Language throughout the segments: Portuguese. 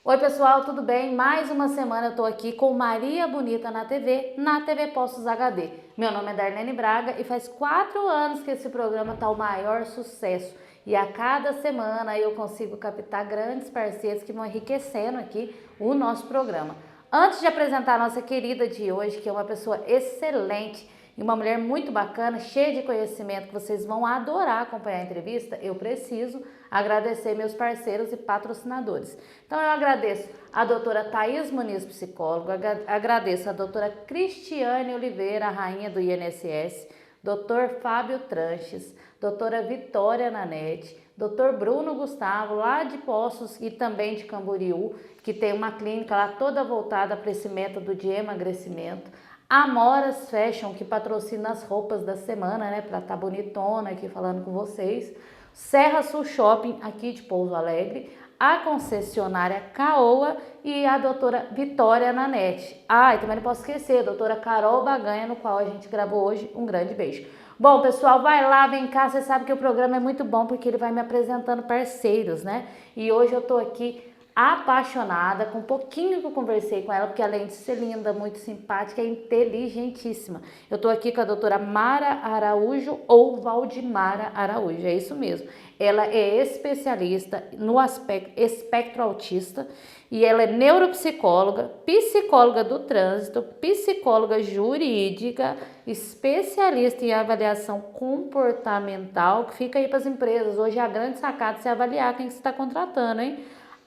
Oi pessoal, tudo bem? Mais uma semana eu tô aqui com Maria Bonita na TV Postos HD. Meu nome é Darlene Braga e faz 4 anos que esse programa tá o maior sucesso. E a cada semana eu consigo captar grandes parceiros que vão enriquecendo aqui o nosso programa. Antes de apresentar a nossa querida de hoje, que é uma pessoa excelente e uma mulher muito bacana, cheia de conhecimento, que vocês vão adorar acompanhar a entrevista, eu preciso agradecer meus parceiros e patrocinadores. Então eu agradeço a doutora Thaís Muniz, psicóloga, agradeço a doutora Cristiane Oliveira, a rainha do INSS, doutor Fábio Tranches, doutora Vitória Nanete, doutor Bruno Gustavo, lá de Poços e também de Camboriú, que tem uma clínica lá toda voltada para esse método de emagrecimento. Amoras Fashion, que patrocina as roupas da semana, né, para estar bonitona aqui falando com vocês. Serra Sul Shopping, aqui de Pouso Alegre. A concessionária Caoa e a doutora Vitória Nanete. Ah, e também não posso esquecer, a doutora Carol Baganha, no qual a gente gravou hoje. Um grande beijo. Bom, pessoal, vai lá, vem cá. Você sabe que o programa é muito bom porque ele vai me apresentando parceiros, né? E hoje eu tô aqui apaixonada, com um pouquinho que eu conversei com ela, porque além de ser linda, muito simpática, é inteligentíssima. Eu tô aqui com a doutora Mara Araújo ou Valdimara Araújo, é isso mesmo. Ela é especialista no aspecto espectro autista e ela é neuropsicóloga, psicóloga do trânsito, psicóloga jurídica, especialista em avaliação comportamental, que fica aí para as empresas. Hoje a grande sacada é você avaliar quem você está contratando, hein?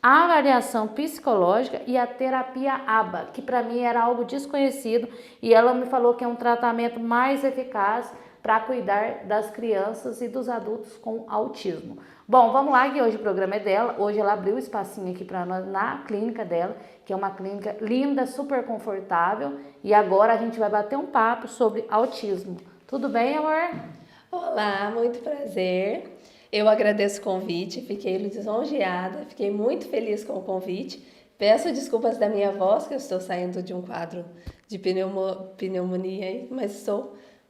A avaliação psicológica e a terapia ABA, que para mim era algo desconhecido, e ela me falou que é um tratamento mais eficaz para cuidar das crianças e dos adultos com autismo. Bom, vamos lá que hoje o programa é dela. Hoje ela abriu um espacinho aqui para nós na clínica dela, que é uma clínica linda, super confortável, e agora a gente vai bater um papo sobre autismo. Tudo bem, amor? Olá, muito prazer. Eu agradeço o convite, fiquei lisonjeada, fiquei muito feliz com o convite. Peço desculpas da minha voz, que eu estou saindo de um quadro de pneumonia, mas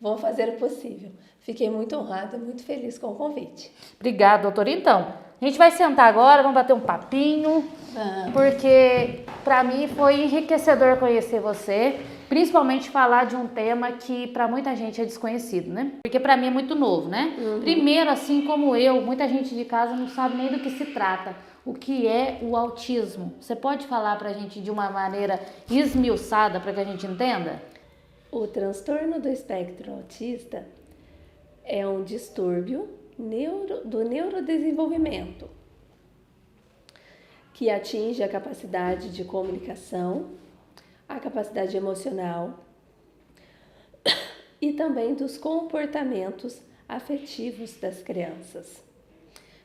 vou fazer o possível. Fiquei muito honrada, muito feliz com o convite. Obrigada, doutora. Então, a gente vai sentar agora, vamos bater um papinho, porque para mim foi enriquecedor conhecer você, principalmente falar de um tema que para muita gente é desconhecido, né? Porque para mim é muito novo, né? Primeiro, assim como eu, muita gente de casa não sabe nem do que se trata. O que é o autismo? Você pode falar para a gente de uma maneira esmiuçada para que a gente entenda? O transtorno do espectro autista é um distúrbio do neurodesenvolvimento que atinge a capacidade de comunicação, a capacidade emocional e também dos comportamentos afetivos das crianças.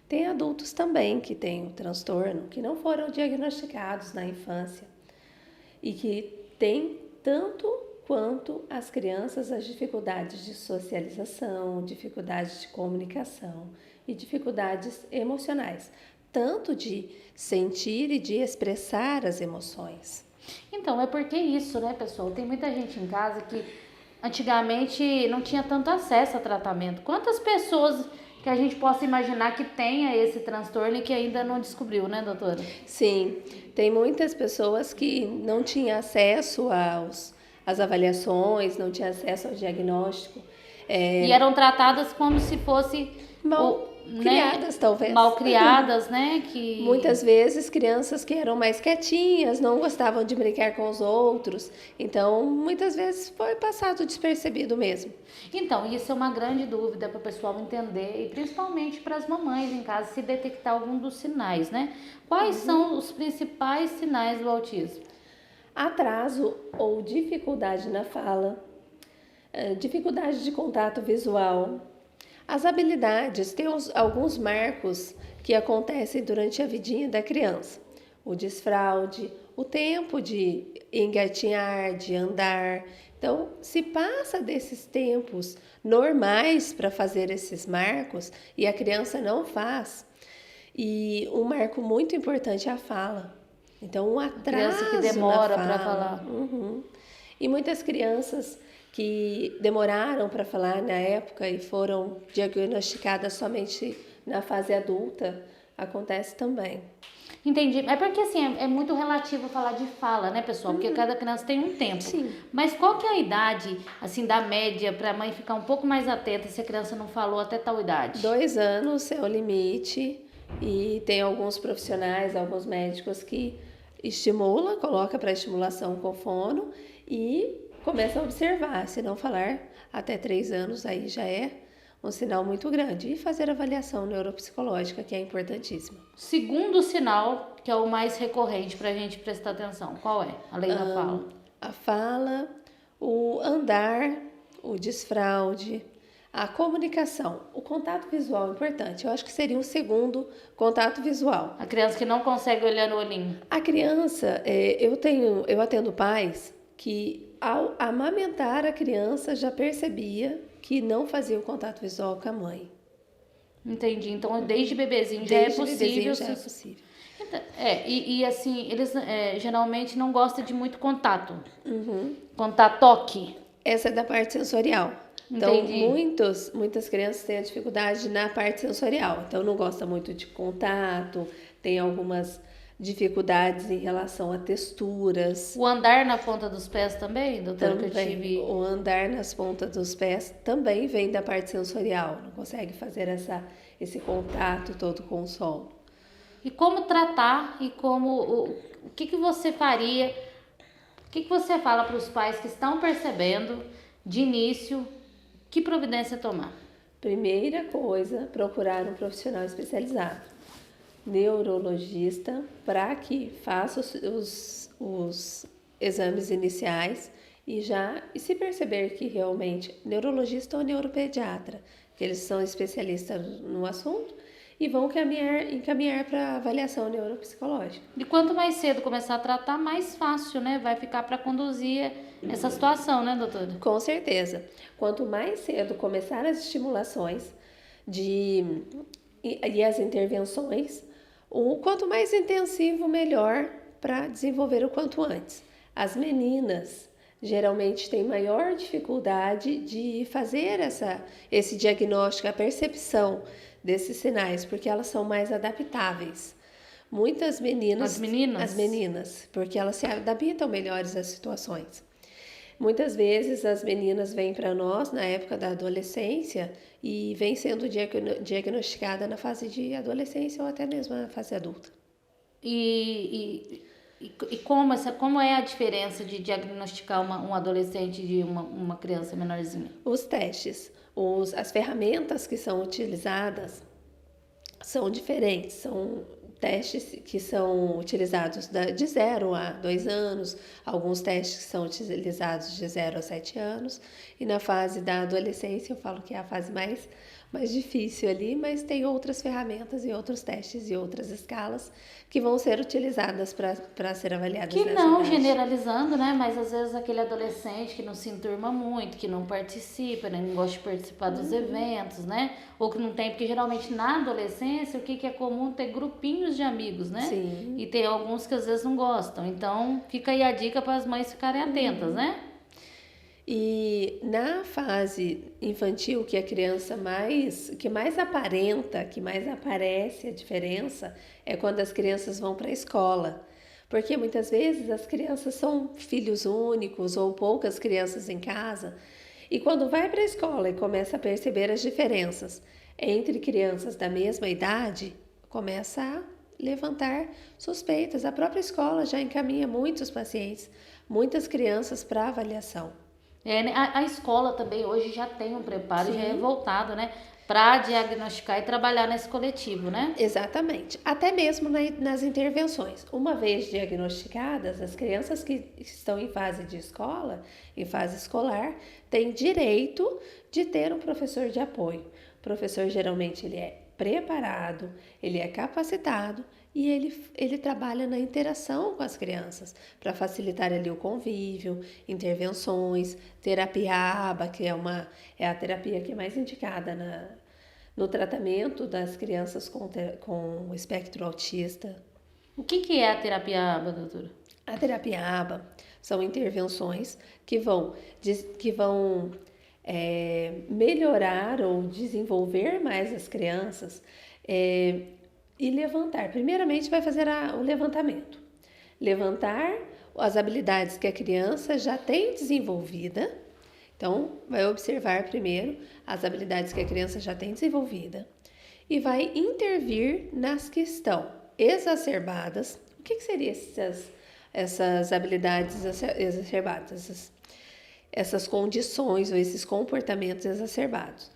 Tem adultos também que têm o transtorno, que não foram diagnosticados na infância e que têm tanto quanto as crianças as dificuldades de socialização, dificuldades de comunicação e dificuldades emocionais, tanto de sentir e de expressar as emoções. Então, é porque isso, né, pessoal? Tem muita gente em casa que antigamente não tinha tanto acesso a tratamento. Quantas pessoas que a gente possa imaginar que tenha esse transtorno e que ainda não descobriu, né, doutora? Sim, tem muitas pessoas que não tinham acesso às avaliações, não tinham acesso ao diagnóstico. E eram tratadas como se fosse criadas, talvez. Mal criadas, né? Que muitas vezes crianças que eram mais quietinhas, não gostavam de brincar com os outros. Então, muitas vezes foi passado despercebido mesmo. Então, isso é uma grande dúvida para o pessoal entender, e principalmente para as mamães em casa, se detectar algum dos sinais, né? Quais são os principais sinais do autismo? Atraso ou dificuldade na fala, dificuldade de contato visual. As habilidades têm alguns marcos que acontecem durante a vidinha da criança. O desfraude, o tempo de engatinhar, de andar. Então, se passa desses tempos normais para fazer esses marcos e a criança não faz, e um marco muito importante é a fala. Então, um atraso criança que demora na para fala. falar. E muitas crianças que demoraram para falar na época e foram diagnosticadas somente na fase adulta, acontece também. Entendi. É porque assim, é muito relativo falar de fala, né, pessoal? Porque cada criança tem um tempo. Sim. Mas qual que é a idade, assim, da média para a mãe ficar um pouco mais atenta se a criança não falou até tal idade? 2 anos é o limite e tem alguns profissionais, alguns médicos que estimula, coloca para estimulação com fono e começa a observar. Se não falar até 3 anos, aí já é um sinal muito grande. E fazer avaliação neuropsicológica, que é importantíssima. Segundo sinal, que é o mais recorrente para a gente prestar atenção, qual é? Além da fala. A fala, o andar, o desfraude, a comunicação, o contato visual é importante. Eu acho que seria um segundo contato visual. A criança que não consegue olhar no olhinho. A criança, eu atendo pais que ao amamentar a criança já percebia que não fazia o contato visual com a mãe. Entendi. Então, desde bebezinho já é Desde bebezinho possível. já é possível. Então, e assim, eles geralmente não gostam de muito contato. Contato, toque. Essa é da parte sensorial. Então, Entendi. muitas crianças têm a dificuldade na parte sensorial. Então, não gosta muito de contato, tem algumas dificuldades em relação a texturas. O andar na ponta dos pés também, doutora, que eu Também, tive. o andar nas pontas dos pés também vem da parte sensorial. Não consegue fazer esse contato todo com o solo. E como tratar e o que você faria? O que você fala para os pais que estão percebendo de início que providência tomar? Primeira coisa, procurar um profissional especializado, neurologista, para que faça os exames iniciais e se perceber que realmente, neurologista ou neuropediatra, que eles são especialistas no assunto, e vão encaminhar para avaliação neuropsicológica. E quanto mais cedo começar a tratar, mais fácil, né? Vai ficar para conduzir essa situação, né, doutora? Com certeza. Quanto mais cedo começar as estimulações e as intervenções, quanto mais intensivo, melhor para desenvolver o quanto antes. As meninas geralmente têm maior dificuldade de fazer esse diagnóstico, a percepção desses sinais, porque elas são mais adaptáveis. Muitas meninas... As meninas? As meninas, porque elas se adaptam melhores às situações. Muitas vezes as meninas vêm para nós na época da adolescência e vêm sendo diagnosticada na fase de adolescência ou até mesmo na fase adulta. E como é a diferença de diagnosticar um adolescente de uma criança menorzinha? Os testes, as ferramentas que são utilizadas são diferentes, são testes que são utilizados de 0 a 2 anos, alguns testes que são utilizados de 0 a 7 anos, e na fase da adolescência eu falo que é a fase mais difícil ali, mas tem outras ferramentas e outros testes e outras escalas que vão ser utilizadas para ser avaliadas Que nessa não idade. generalizando, né? Mas às vezes aquele adolescente que não se enturma muito, que não participa, né? Não gosta de participar dos eventos, né? Ou que não tem, porque geralmente na adolescência o que é comum ter grupinhos de amigos, né? Sim. E tem alguns que às vezes não gostam. Então fica aí a dica para as mães ficarem atentas, né? E na fase infantil, que a criança que mais aparenta, que mais aparece a diferença, é quando as crianças vão para a escola. Porque muitas vezes as crianças são filhos únicos ou poucas crianças em casa. E quando vai para a escola e começa a perceber as diferenças entre crianças da mesma idade, começa a levantar suspeitas. A própria escola já encaminha muitos pacientes, muitas crianças para avaliação. A escola também hoje já tem um preparo, Sim. já é voltado, né? Para diagnosticar e trabalhar nesse coletivo, né? Exatamente. Até mesmo nas intervenções. Uma vez diagnosticadas, as crianças que estão em fase de escola, em fase escolar, têm direito de ter um professor de apoio. O professor geralmente ele é preparado, ele é capacitado e ele trabalha na interação com as crianças para facilitar ali o convívio, intervenções, terapia ABA, que é a terapia que é mais indicada no tratamento das crianças com espectro autista. O que é a terapia ABA, doutora? A terapia ABA são intervenções que vão melhorar ou desenvolver mais as crianças e levantar. Primeiramente, vai fazer o levantamento. Levantar as habilidades que a criança já tem desenvolvida. Então, vai observar primeiro as habilidades que a criança já tem desenvolvida e vai intervir nas que estão exacerbadas. O que seriam essas habilidades exacerbadas? Essas condições ou esses comportamentos exacerbados.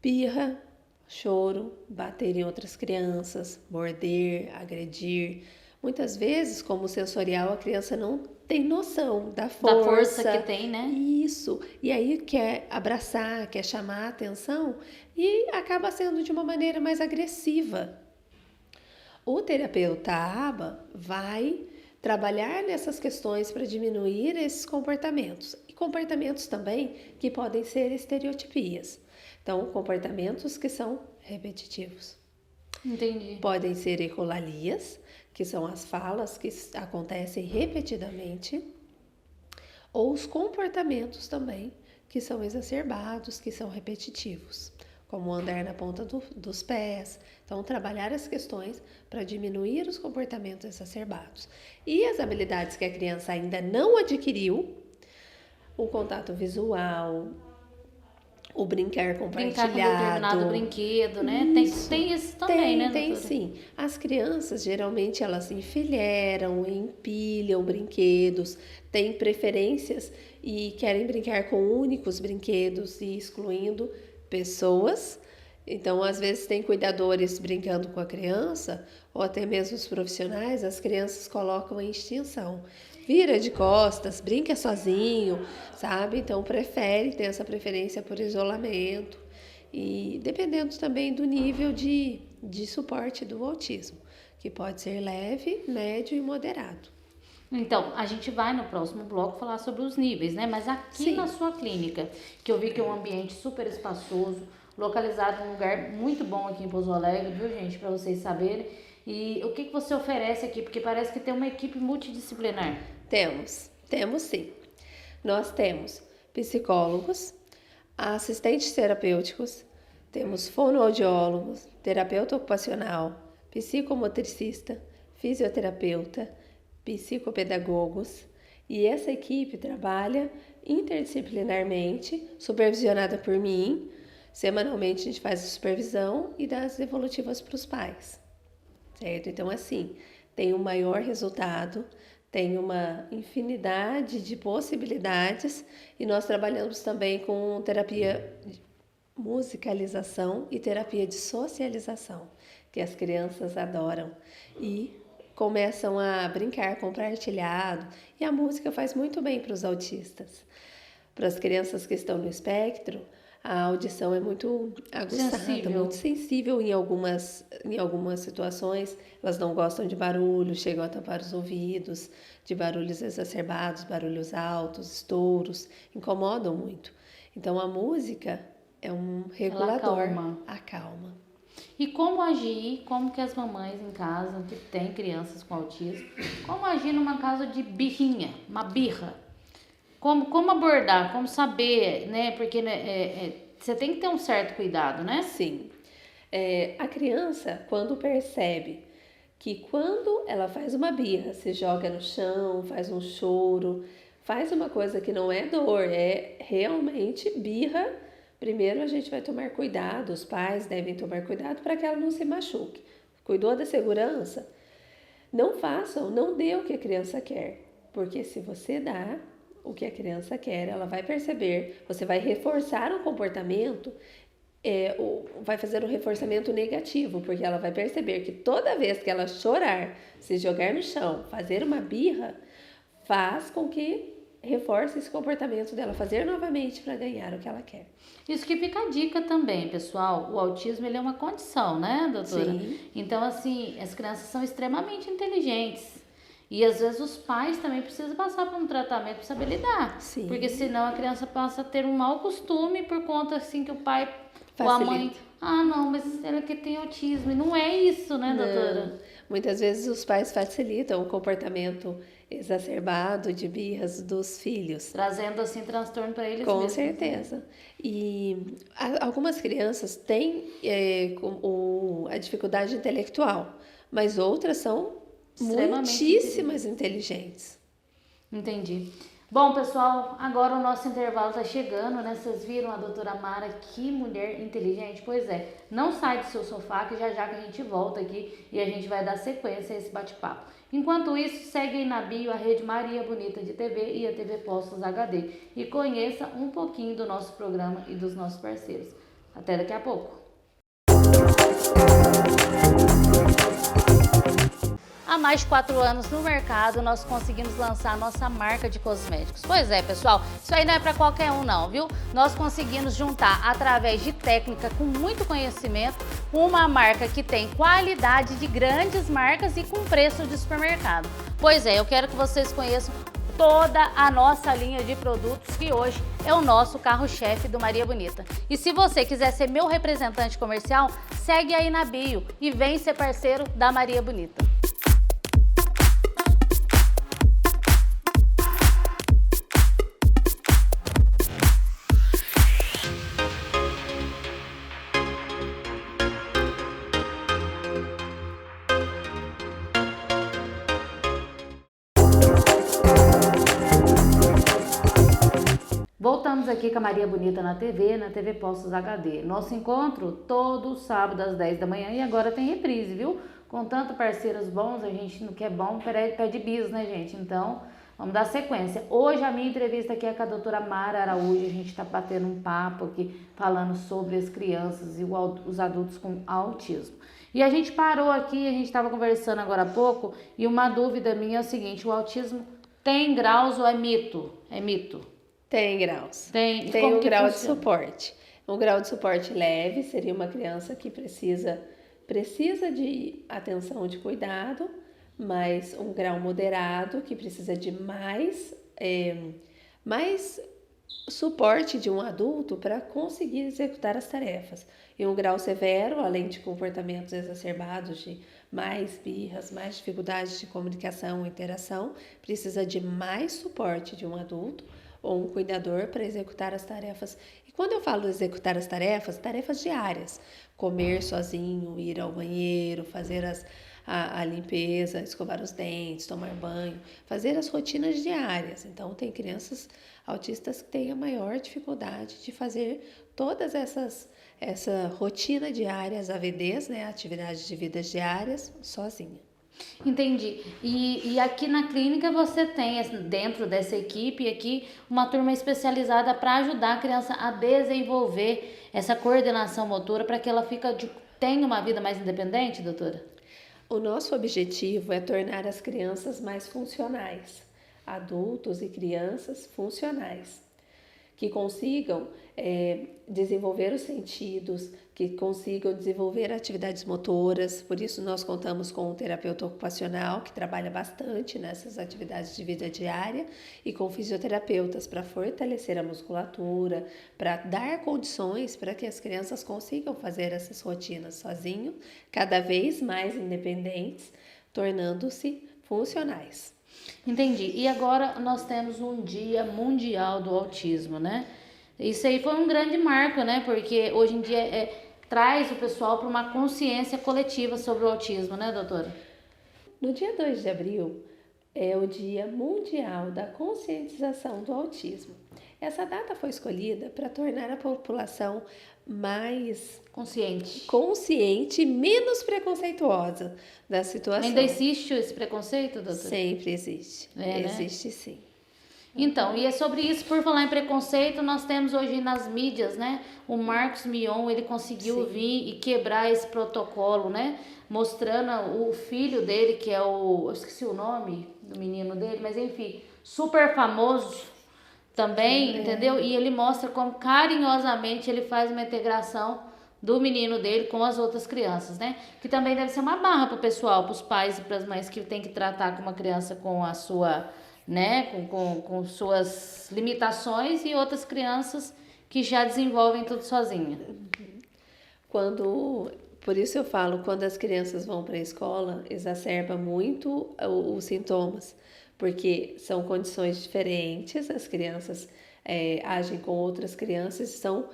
Birra, choro, bater em outras crianças, morder, agredir. Muitas vezes, como sensorial, a criança não tem noção da força que tem, né? Isso. E aí quer abraçar, quer chamar a atenção e acaba sendo de uma maneira mais agressiva. O terapeuta ABA vai trabalhar nessas questões para diminuir esses comportamentos. E comportamentos também que podem ser estereotipias. Então, comportamentos que são repetitivos. Entendi. Podem ser ecolalias, que são as falas que acontecem repetidamente, ou os comportamentos também, que são exacerbados, que são repetitivos, como andar na ponta dos pés. Então, trabalhar as questões para diminuir os comportamentos exacerbados. E as habilidades que a criança ainda não adquiriu, o contato visual, o brincar compartilhado. Brincar com determinado brinquedo, né? Tem isso também, né, doutora? Tem sim. As crianças, geralmente, elas se enfileiram, empilham brinquedos, têm preferências e querem brincar com únicos brinquedos e excluindo pessoas. Então, às vezes, tem cuidadores brincando com a criança, ou até mesmo os profissionais, as crianças colocam em extinção. Vira de costas, brinca sozinho, sabe? Então, tem essa preferência por isolamento. E dependendo também do nível de suporte do autismo, que pode ser leve, médio e moderado. Então, a gente vai no próximo bloco falar sobre os níveis, né? Mas aqui Sim. na sua clínica, que eu vi que é um ambiente super espaçoso, localizado num lugar muito bom aqui em Pouso Alegre, viu, gente? Para vocês saberem. E o que você oferece aqui? Porque parece que tem uma equipe multidisciplinar. Temos sim. Nós temos psicólogos, assistentes terapêuticos, temos fonoaudiólogos, terapeuta ocupacional, psicomotricista, fisioterapeuta, psicopedagogos, e essa equipe trabalha interdisciplinarmente, supervisionada por mim. Semanalmente a gente faz a supervisão e dá as devolutivas para os pais, certo? Então, assim, tem um maior resultado, tem uma infinidade de possibilidades e nós trabalhamos também com terapia de musicalização e terapia de socialização, que as crianças adoram e começam a brincar compartilhado, e a música faz muito bem para os autistas. Para as crianças que estão no espectro, a audição é muito aguçada, muito sensível em algumas situações. Elas não gostam de barulho, chegam a tampar os ouvidos, de barulhos exacerbados, barulhos altos, estouros, incomodam muito. Então, a música é um regulador, acalma. E como agir, como que as mamães em casa, que têm crianças com autismo, como agir numa casa de birrinha, uma birra? Como abordar, como saber, né? Porque você tem que ter um certo cuidado, né? Sim. A criança, quando percebe que quando ela faz uma birra, se joga no chão, faz um choro, faz uma coisa que não é dor, é realmente birra, primeiro a gente vai tomar cuidado, os pais devem tomar cuidado para que ela não se machuque. Cuidou da segurança? Não dê o que a criança quer, porque se você dá o que a criança quer, ela vai perceber, você vai reforçar um comportamento, vai fazer um reforçamento negativo, porque ela vai perceber que toda vez que ela chorar, se jogar no chão, fazer uma birra, faz com que reforce esse comportamento dela, fazer novamente para ganhar o que ela quer. Isso que fica a dica também, pessoal. O autismo, ele é uma condição, né, doutora? Sim. Então, assim, as crianças são extremamente inteligentes. E às vezes os pais também precisam passar por um tratamento para saber lidar. Sim. Porque senão a criança passa a ter um mau costume por conta assim que o pai Facilita. ou a mãe... Ah, não, mas ela que tem autismo. E não é isso, né, doutora? Muitas vezes os pais facilitam o comportamento exacerbado de birras dos filhos. Trazendo assim transtorno para eles Com mesmos. certeza. E algumas crianças têm a dificuldade intelectual, mas outras são Extremamente muitíssimas inteligentes. Entendi. Bom, pessoal, agora o nosso intervalo está chegando, né? Vocês viram a doutora Mara, que mulher inteligente? Pois é, não sai do seu sofá que já já que a gente volta aqui e a gente vai dar sequência a esse bate-papo. Enquanto isso, segue aí na bio a Rede Maria Bonita de TV e a TV Postos HD e conheça um pouquinho do nosso programa e dos nossos parceiros. Até daqui a pouco. Há mais de 4 anos no mercado, nós conseguimos lançar a nossa marca de cosméticos. Pois é, pessoal, isso aí não é para qualquer um não, viu? Nós conseguimos juntar, através de técnica com muito conhecimento, uma marca que tem qualidade de grandes marcas e com preço de supermercado. Pois é, eu quero que vocês conheçam toda a nossa linha de produtos, que hoje é o nosso carro-chefe do Maria Bonita. E se você quiser ser meu representante comercial, segue aí na bio e vem ser parceiro da Maria Bonita. Voltamos aqui com a Maria Bonita na TV Postos HD. Nosso encontro todo sábado às 10 da manhã e agora tem reprise, viu? Com tanto parceiros bons, a gente não quer bom, pede bis, né, gente? Então, vamos dar sequência. Hoje a minha entrevista aqui é com a doutora Mara Araújo, a gente está batendo um papo aqui, falando sobre as crianças e os adultos com autismo. E a gente parou aqui, a gente estava conversando agora há pouco, e uma dúvida minha é o seguinte, o autismo tem graus ou é mito? É mito? Tem graus. Tem um grau de suporte. Um grau de suporte leve seria uma criança que precisa de atenção, de cuidado, mas um grau moderado que precisa de mais suporte de um adulto para conseguir executar as tarefas. E um grau severo, além de comportamentos exacerbados de mais birras, mais dificuldades de comunicação e interação, precisa de mais suporte de um adulto ou um cuidador para executar as tarefas. E quando eu falo executar as tarefas diárias, comer sozinho, ir ao banheiro, fazer a limpeza, escovar os dentes, tomar banho, fazer as rotinas diárias. Então, tem crianças autistas que têm a maior dificuldade de fazer todas essa rotina diária, as AVDs, né, atividades de vidas diárias, sozinha. Entendi. E aqui na clínica você tem, dentro dessa equipe aqui, uma turma especializada para ajudar a criança a desenvolver essa coordenação motora para que ela tenha uma vida mais independente, doutora? O nosso objetivo é tornar as crianças mais funcionais, adultos e crianças funcionais, que consigam desenvolver os sentidos, que consigam desenvolver atividades motoras. Por isso nós contamos com um terapeuta ocupacional que trabalha bastante nessas atividades de vida diária e com fisioterapeutas para fortalecer a musculatura, para dar condições para que as crianças consigam fazer essas rotinas sozinho, cada vez mais independentes, tornando-se funcionais. Entendi. E agora nós temos um Dia Mundial do Autismo, né? Isso aí foi um grande marco, né? Porque hoje em dia traz o pessoal para uma consciência coletiva sobre o autismo, né, doutora? No dia 2 de abril é o Dia Mundial da Conscientização do Autismo. Essa data foi escolhida para tornar a população mais consciente e menos preconceituosa da situação. Ainda existe esse preconceito, doutora? Sempre existe. Existe, né? Sim. Então, e é sobre isso, por falar em preconceito, nós temos hoje nas mídias, né? O Marcos Mion, ele conseguiu vir e quebrar esse protocolo, né? Mostrando o filho dele, que é eu esqueci o nome do menino dele, mas enfim, super famoso também, entendeu? E ele mostra como carinhosamente ele faz uma integração do menino dele com as outras crianças, né? Que também deve ser uma barra pro pessoal, pros pais e pras mães que tem que tratar com uma criança com a sua, né, com suas limitações e outras crianças que já desenvolvem tudo sozinha. Quando Por isso eu falo, quando as crianças vão para a escola, exacerba muito os sintomas, porque são condições diferentes, as crianças agem com outras crianças e são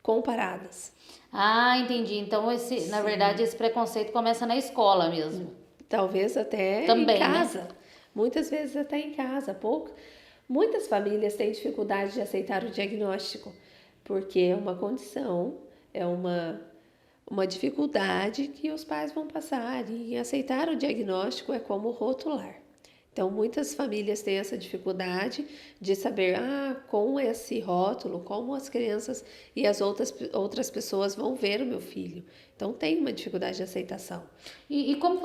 comparadas. Ah, entendi. Então, na verdade, esse preconceito começa na escola mesmo. Talvez até em Também, né? casa. Muitas vezes até em casa. Muitas famílias têm dificuldade de aceitar o diagnóstico, porque é uma condição, é uma dificuldade que os pais vão passar. E aceitar o diagnóstico é como rotular. Então, muitas famílias têm essa dificuldade de saber, com esse rótulo, como as crianças e as outras pessoas vão ver o meu filho. Então, tem uma dificuldade de aceitação. E como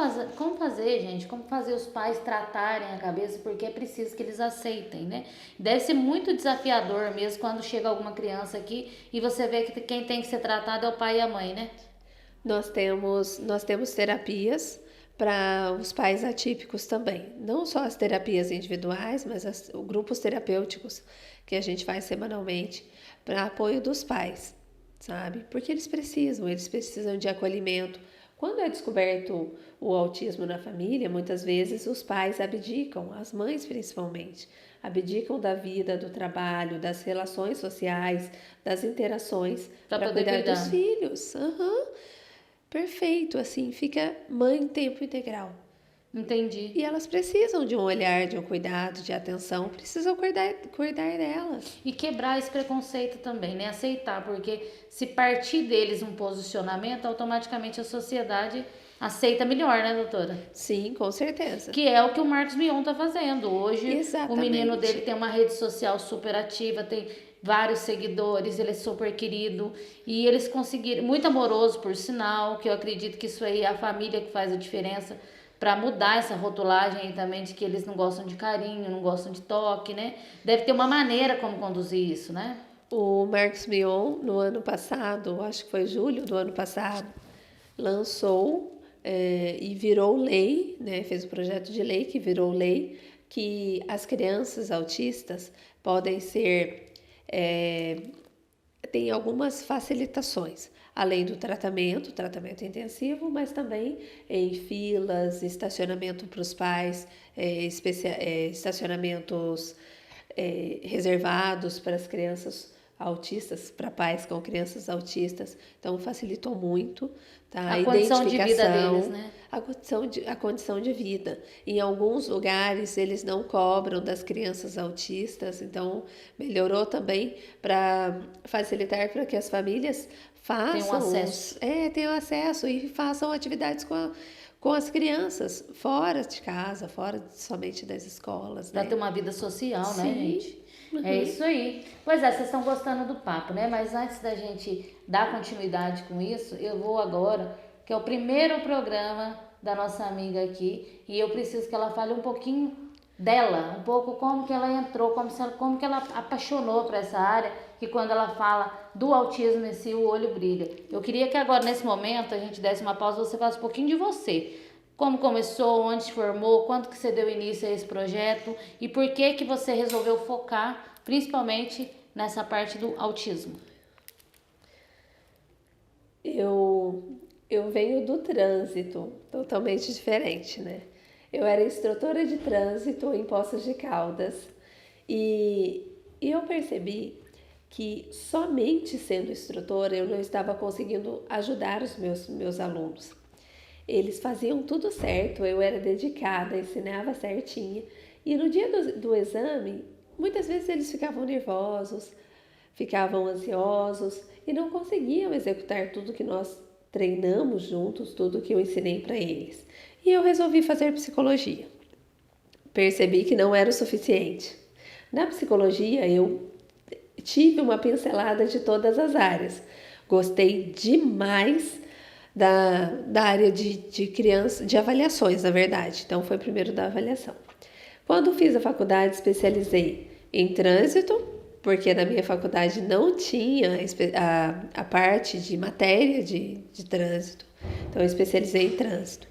fazer, gente? Como fazer os pais tratarem a cabeça? Porque é preciso que eles aceitem, né? Deve ser muito desafiador mesmo quando chega alguma criança aqui e você vê que quem tem que ser tratado é o pai e a mãe, né? Nós temos terapias para os pais atípicos também. Não só as terapias individuais, mas os grupos terapêuticos que a gente faz semanalmente para apoio dos pais, sabe? Porque eles precisam de acolhimento. Quando é descoberto o autismo na família, muitas vezes os pais abdicam, as mães principalmente, abdicam da vida, do trabalho, das relações sociais, das interações para cuidar dos filhos. Perfeito, assim, fica mãe em tempo integral. Entendi. E elas precisam de um olhar, de um cuidado, de atenção, precisam cuidar delas. E quebrar esse preconceito também, né? Aceitar, porque se partir deles um posicionamento, automaticamente a sociedade aceita melhor, né, doutora? Sim, com certeza. Que é o que o Marcos Mion tá fazendo. Hoje, Exatamente. o menino dele tem uma rede social super ativa, tem vários seguidores, ele é super querido e eles conseguiram, muito amoroso por sinal, que eu acredito que isso aí é a família que faz a diferença para mudar essa rotulagem aí também de que eles não gostam de carinho, não gostam de toque, né? Deve ter uma maneira como conduzir isso, né? O Marcos Mion, no ano passado, acho que foi julho do ano passado, lançou e virou lei, né? Fez um projeto de lei que virou lei, que as crianças autistas podem ser tem algumas facilitações, além do tratamento intensivo, mas também em filas, estacionamento para os pais, estacionamentos reservados para as crianças autistas, para pais com crianças autistas. Então, facilitou muito, tá? A condição de vida deles, né? A condição de vida. Em alguns lugares, eles não cobram das crianças autistas, então melhorou também para facilitar para que as famílias tenham acesso e façam atividades com as crianças, fora de casa, fora somente das escolas. Pra né? ter uma vida social, Sim. né, gente? É isso aí. Pois é, vocês estão gostando do papo, né? Mas antes da gente dar continuidade com isso, eu vou agora, que é o primeiro programa da nossa amiga aqui, e eu preciso que ela fale um pouquinho dela, um pouco como que ela entrou, como que ela apaixonou por essa área, que quando ela fala do autismo em si, o olho brilha. Eu queria que agora, nesse momento, a gente desse uma pausa, você falasse um pouquinho de você. Como começou, onde se formou, quanto que você deu início a esse projeto e por que você resolveu focar principalmente nessa parte do autismo? Eu venho do trânsito, totalmente diferente, né? Eu era instrutora de trânsito em Poços de Caldas e eu percebi que somente sendo instrutora eu não estava conseguindo ajudar os meus alunos. Eles faziam tudo certo, eu era dedicada, ensinava certinho. E no dia do exame, muitas vezes eles ficavam nervosos, ficavam ansiosos e não conseguiam executar tudo que nós treinamos juntos, tudo que eu ensinei para eles. E eu resolvi fazer psicologia. Percebi que não era o suficiente. Na psicologia, eu tive uma pincelada de todas as áreas. Gostei demais da área de criança, de avaliações, na verdade. Então, foi primeiro da avaliação. Quando fiz a faculdade, especializei em trânsito, porque na minha faculdade não tinha a parte de matéria de trânsito. Então, eu especializei em trânsito.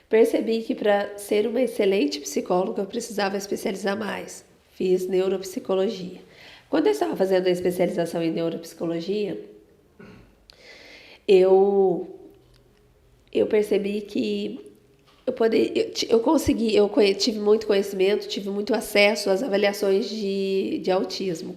Percebi que para ser uma excelente psicóloga, eu precisava especializar mais. Fiz neuropsicologia. Quando eu estava fazendo a especialização em neuropsicologia, eu eu percebi que tive muito conhecimento, tive muito acesso às avaliações de autismo,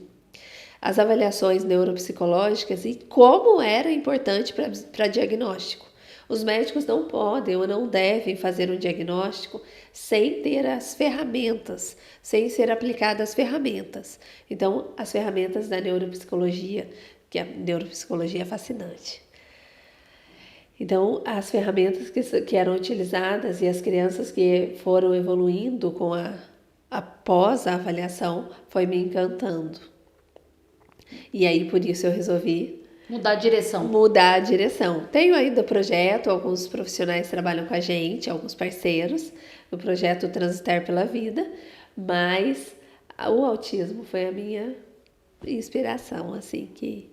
as avaliações neuropsicológicas e como era importante para diagnóstico. Os médicos não podem ou não devem fazer um diagnóstico sem ter as ferramentas, sem ser aplicadas as ferramentas. Então, as ferramentas da neuropsicologia, que a neuropsicologia é fascinante. Então, as ferramentas que eram utilizadas e as crianças que foram evoluindo após a avaliação foi me encantando. E aí, por isso, eu resolvi mudar a direção. Tenho ainda projeto, alguns profissionais trabalham com a gente, alguns parceiros, no projeto Transitar pela Vida, mas o autismo foi a minha inspiração, assim, que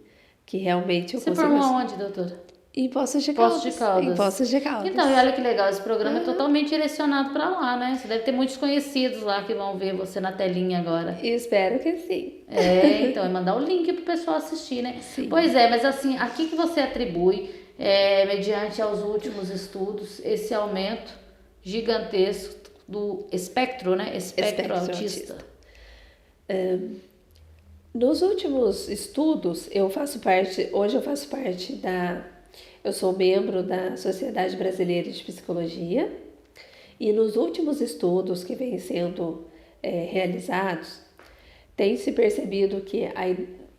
realmente eu consigo... Você formou aonde, doutora? Em Poços de Caldas. Em Poços de Caldas. Então, e olha que legal, esse programa é totalmente direcionado para lá, né? Você deve ter muitos conhecidos lá que vão ver você na telinha agora. Espero que sim. Então, é mandar o link pro pessoal assistir, né? Sim. Pois é, mas assim, aqui que você atribui, mediante aos últimos estudos, esse aumento gigantesco do espectro, né? Espectro autista. Nos últimos estudos, hoje eu faço parte eu sou membro da Sociedade Brasileira de Psicologia e nos últimos estudos que vêm sendo realizados, tem se percebido que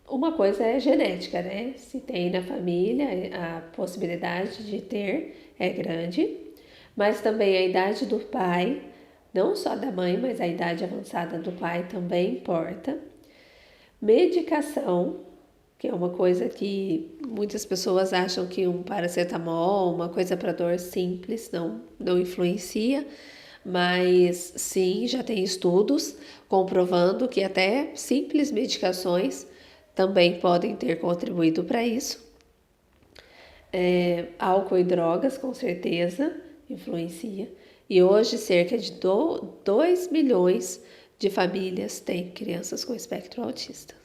uma coisa é genética, né? Se tem na família, a possibilidade de ter é grande, mas também a idade do pai, não só da mãe, mas a idade avançada do pai também importa. Medicação, que é uma coisa que muitas pessoas acham que um paracetamol, uma coisa para dor simples, não influencia, mas sim, já tem estudos comprovando que até simples medicações também podem ter contribuído para isso. Álcool e drogas, com certeza, influencia. E hoje, cerca de 2 milhões de famílias têm crianças com espectro autista.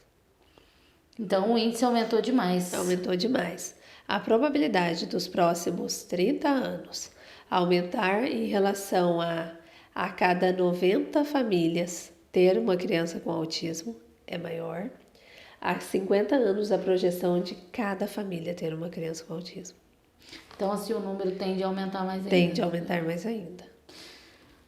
Então, o índice aumentou demais. Aumentou demais. A probabilidade dos próximos 30 anos aumentar em relação a cada 90 famílias ter uma criança com autismo é maior. Há 50 anos a projeção de cada família ter uma criança com autismo. Então, assim, o número tende a aumentar mais ainda. Tende a aumentar mais ainda.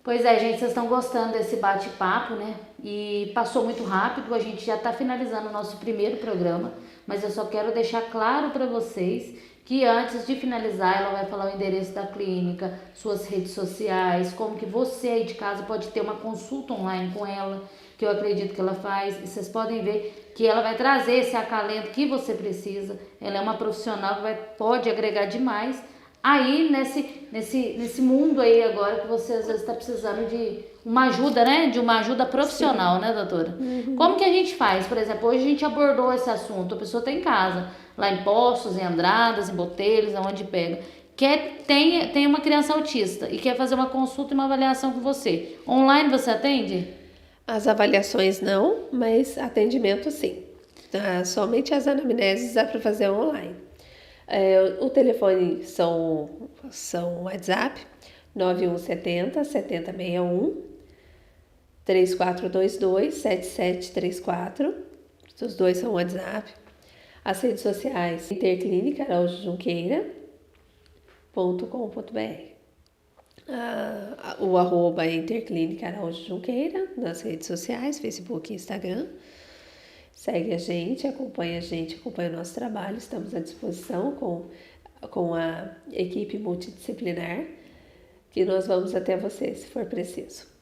Pois é, gente, vocês estão gostando desse bate-papo, né? E passou muito rápido, a gente já está finalizando o nosso primeiro programa, mas eu só quero deixar claro para vocês que antes de finalizar, ela vai falar o endereço da clínica, suas redes sociais, como que você aí de casa pode ter uma consulta online com ela, que eu acredito que ela faz, e vocês podem ver que ela vai trazer esse acalento que você precisa. Ela é uma profissional que pode agregar demais aí nesse mundo aí agora que você às vezes está precisando de uma ajuda, né? De uma ajuda profissional, sim, né, doutora? Uhum. Como que a gente faz? Por exemplo, hoje a gente abordou esse assunto, a pessoa está em casa, lá em Poços, em Andradas, em Botelhos, aonde pega, tem uma criança autista e quer fazer uma consulta e uma avaliação com você. Online você atende? As avaliações não, mas atendimento sim. Somente as anamneses dá para fazer online. O telefone são WhatsApp 9170 7061 3422 7734. Os dois são WhatsApp. As redes sociais Interclínica Araújo Junqueira.com.br. O arroba Interclínica Araújo Junqueira nas redes sociais, Facebook e Instagram. Segue a gente, acompanha o nosso trabalho. Estamos à disposição com a equipe multidisciplinar, que nós vamos até você, se for preciso.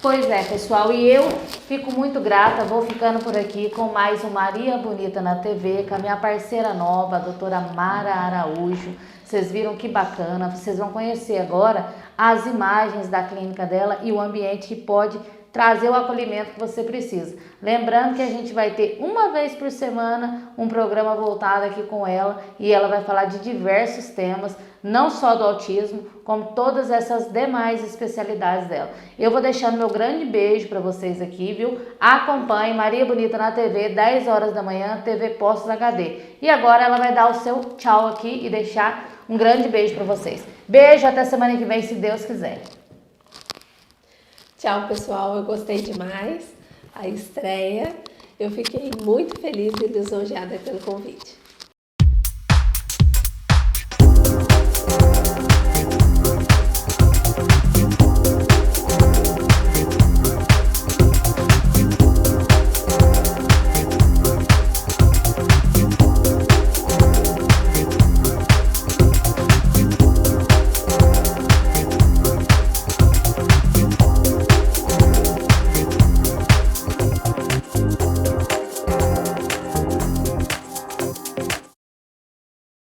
Pois é, pessoal, e eu fico muito grata, vou ficando por aqui com mais um Maria Bonita na TV, com a minha parceira nova, a doutora Mara Araújo. Vocês viram que bacana, vocês vão conhecer agora as imagens da clínica dela e o ambiente que pode trazer o acolhimento que você precisa. Lembrando que a gente vai ter uma vez por semana um programa voltado aqui com ela e ela vai falar de diversos temas, não só do autismo, como todas essas demais especialidades dela. Eu vou deixando meu grande beijo para vocês aqui, viu? Acompanhe Maria Bonita na TV, 10 horas da manhã, TV Poços HD. E agora ela vai dar o seu tchau aqui e deixar Um grande beijo para vocês. Beijo, até semana que vem, se Deus quiser. Tchau, pessoal. Eu gostei demais a estreia. Eu fiquei muito feliz e lisonjeada pelo convite.